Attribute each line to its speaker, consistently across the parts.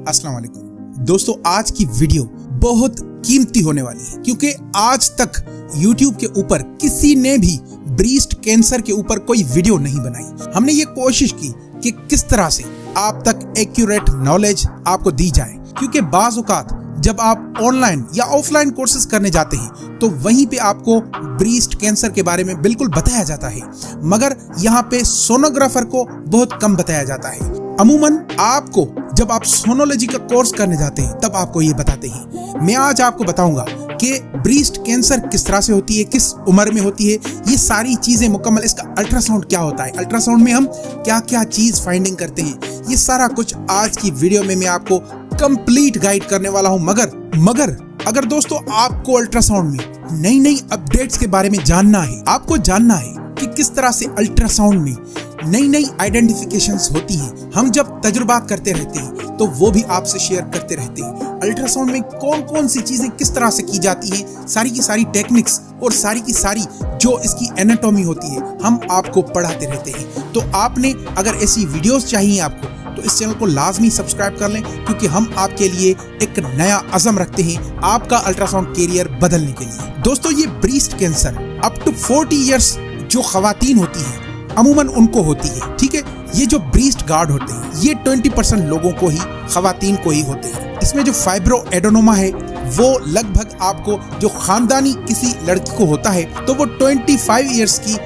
Speaker 1: अस्सलाम वालेकुम दोस्तों, आज की वीडियो बहुत कीमती होने वाली है क्योंकि आज तक YouTube के ऊपर किसी ने भी ब्रेस्ट कैंसर के ऊपर कोई वीडियो नहीं बनाई। हमने ये कोशिश की कि किस तरह से आप तक एक्यूरेट नॉलेज आपको दी जाए, क्योंकि बाज़ औक़ात जब आप ऑनलाइन या ऑफलाइन कोर्सेज करने जाते हैं तो वहीं पे आपको ब्रेस्ट कैंसर के बारे में बिल्कुल बताया जाता है, मगर यहाँ पे सोनोग्राफर को बहुत कम बताया जाता है। अमूमन आपको जब आप सोनोलॉजी का कोर्स करने जाते हैं तब आपको ये बताते हैं। मैं आज आपको बताऊंगा कि ब्रेस्ट कैंसर किस तरह से होती है, किस उम्र में होती है, ये सारी चीजें मुकम्मल। इसका अल्ट्रासाउंड क्या होता है, अल्ट्रासाउंड में हम क्या क्या चीज फाइंडिंग करते हैं, ये सारा कुछ आज की वीडियो में मैं आपको कंप्लीट गाइड करने वाला हूं। मगर अगर दोस्तों आपको अल्ट्रासाउंड में नई नई अपडेट्स के बारे में जानना है, आपको जानना है कि किस तरह से अल्ट्रासाउंड में नई नई आइडेंटिफिकेशंस होती हैं, हम जब तजुर्बात करते रहते हैं तो वो भी आपसे शेयर करते रहते हैं। अल्ट्रासाउंड में कौन कौन सी चीजें किस तरह से की जाती हैं, सारी की सारी टेक्निक्स और सारी की सारी जो इसकी एनाटॉमी होती है हम आपको पढ़ाते रहते हैं। तो आपने अगर ऐसी वीडियोस चाहिए आपको तो इस चैनल को लाजमी सब्सक्राइब कर लें, क्योंकि हम आपके लिए एक नया अज़म रखते हैं आपका अल्ट्रासाउंड कैरियर बदलने के लिए। दोस्तों, ये breast cancer up to 40 years जो खवातीन होती हैं अमूमन उनको होती है, ठीक है। ये जो ब्रेस्ट गार्ड होते हैं ये 20% लोगों को ही, खवातीन को ही होते हैं। इसमें जो फाइब्रो एडोनोमा है वो लगभग आपको जो खानदानी किसी लड़की को होता है तो वो 25 इयर्स की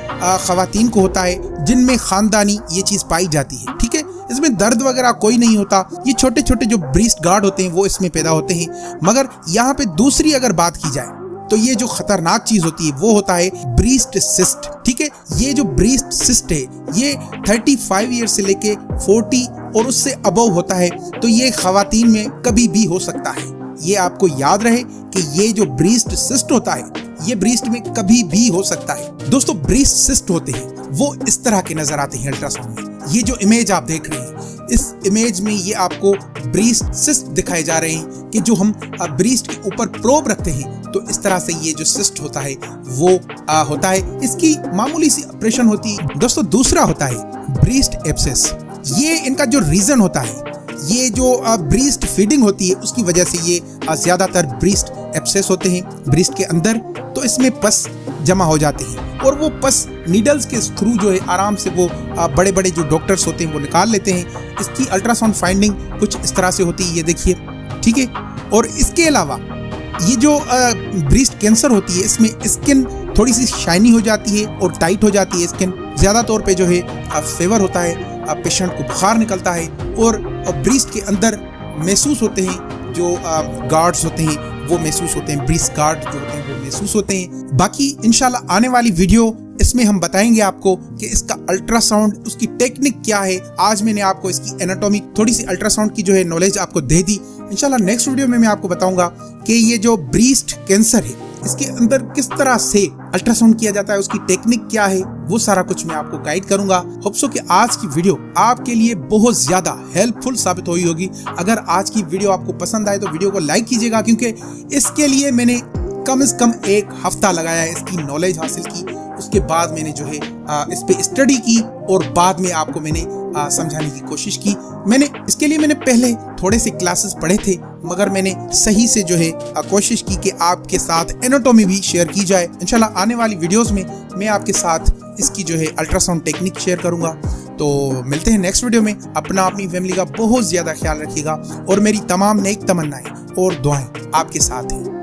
Speaker 1: खवातीन को होता है जिनमें खानदानी ये चीज पाई जाती है, ठीक है। इसमें दर्द वगैरह कोई नहीं होता। ये छोटे छोटे जो ब्रेस्ट गार्ड होते हैं वो इसमें पैदा होते हैं। मगर यहाँ पे दूसरी अगर बात की जाए तो ये जो खतरनाक चीज होती है वो होता है ब्रेस्ट सिस्ट, ठीक है। ये जो ब्रेस्ट सिस्ट है ये 35 ईयर से लेके 40 और उससे अबव होता है, तो ये खवातीन में कभी भी हो सकता है। ये आपको याद रहे कि ये जो ब्रेस्ट सिस्ट होता है ये ब्रेस्ट में कभी भी हो सकता है। दोस्तों, ब्रेस्ट सिस्ट होते हैं वो इस तरह के नजर आते हैं अल्ट्रासाउंड में। ये जो इमेज आप देख रहे हैं, इस इमेज में ये आपको ब्रेस्ट सिस्ट दिखाए जा रहे हैं कि जो हम ब्रेस्ट के ऊपर प्रोब रखते हैं तो इस तरह से ये जो सिस्ट होता है वो होता है। इसकी मामूली सी ऑपरेशन होती है। दोस्तों, दूसरा होता है ब्रेस्ट एब्सेस। ये इनका जो रीजन होता है, ये जो ब्रेस्ट फीडिंग होती है उसकी वजह से ये ज्यादातर ब्रेस्ट एब्सेस होते हैं ब्रेस्ट के अंदर। तो इसमें पस जमा हो जाते हैं और वो पस नीडल्स के थ्रू जो है आराम से वो बड़े बड़े जो डॉक्टर्स होते हैं वो निकाल लेते हैं। इसकी अल्ट्रासाउंड फाइंडिंग कुछ इस तरह से होती है, ये देखिए, ठीक है। और इसके अलावा ये जो ब्रेस्ट कैंसर होती है इसमें स्किन थोड़ी सी शाइनी हो जाती है और टाइट हो जाती है स्किन। ज़्यादा तौर पे जो है फेवर होता है, पेशेंट को बुखार निकलता है और ब्रेस्ट के अंदर महसूस होते हैं जो गार्ड्स होते हैं वो महसूस होते हैं, ब्रेस्ट गार्ड जो होते हैं वो महसूस होते हैं। बाकी इंशाल्लाह आने वाली वीडियो इसमें हम बताएंगे आपको कि इसका अल्ट्रासाउंड, उसकी टेक्निक क्या है। आज मैंने आपको इसकी एनाटॉमी, थोड़ी सी अल्ट्रासाउंड की जो है नॉलेज आपको दे दी। इंशाल्लाह नेक्स्ट वीडियो में मैं आपको बताऊंगा कि ये जो ब्रेस्ट कैंसर है इसके अंदर किस तरह से अल्ट्रासाउंड किया जाता है, उसकी टेक्निक क्या है, वो सारा कुछ मैं आपको गाइड करूंगा। होप सो कि आज की वीडियो आपके लिए बहुत ज्यादा हेल्पफुल साबित हुई होगी। अगर आज की वीडियो आपको पसंद आए तो वीडियो को लाइक कीजिएगा, क्योंकि इसके लिए मैंने कम से कम 1 हफ्ता लगाया है इसकी नॉलेज हासिल की। उसके बाद मैंने जो है इस पे स्टडी की और बाद में आपको मैंने समझाने की कोशिश की। इसके लिए मैंने पहले थोड़े से क्लासेस पढ़े थे, मगर मैंने सही से जो है कोशिश की कि आपके साथ एनाटॉमी भी शेयर की जाए। इंशाल्लाह आने वाली वीडियोस में मैं आपके साथ इसकी जो है अल्ट्रासाउंड टेक्निक शेयर करूंगा। तो मिलते हैं नेक्स्ट वीडियो में। अपनी फैमिली का बहुत ज्यादा ख्याल रखिएगा और मेरी तमाम नेक तमन्नाएं और दुआएं आपके साथ हैं।